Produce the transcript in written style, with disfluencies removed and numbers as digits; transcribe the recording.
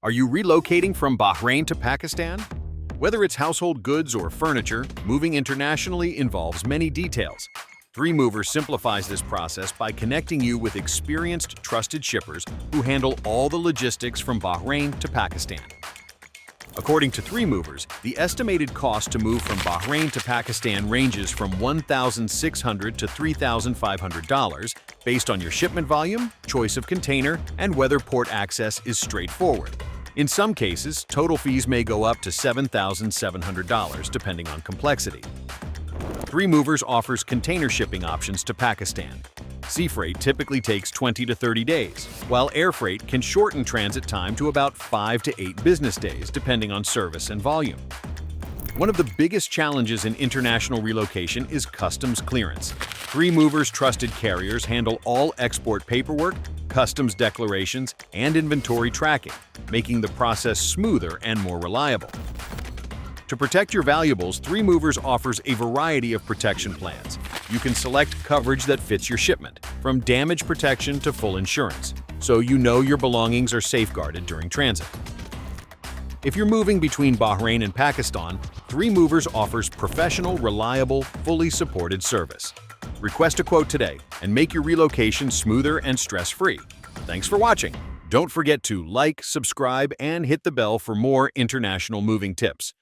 Are you relocating from Bahrain to Pakistan? Whether it's household goods or furniture, moving internationally involves many details. 3Movers simplifies this process by connecting you with experienced, trusted shippers who handle all the logistics from Bahrain to Pakistan. According to 3Movers, the estimated cost to move from Bahrain to Pakistan ranges from $1,600 to $3,500 based on your shipment volume, choice of container, and whether port access is straightforward. In some cases, total fees may go up to $7,700 depending on complexity. 3Movers offers container shipping options to Pakistan. Sea freight typically takes 20 to 30 days, while air freight can shorten transit time to about 5 to 8 business days, depending on service and volume. One of the biggest challenges in international relocation is customs clearance. 3Movers' trusted carriers handle all export paperwork, customs declarations, and inventory tracking, making the process smoother and more reliable. To protect your valuables, 3Movers offers a variety of protection plans. You can select coverage that fits your shipment, from damage protection to full insurance, so you know your belongings are safeguarded during transit. If you're moving between Bahrain and Pakistan, 3Movers offers professional, reliable, fully supported service. Request a quote today and make your relocation smoother and stress-free. Thanks for watching. Don't forget to like, subscribe, and hit the bell for more international moving tips.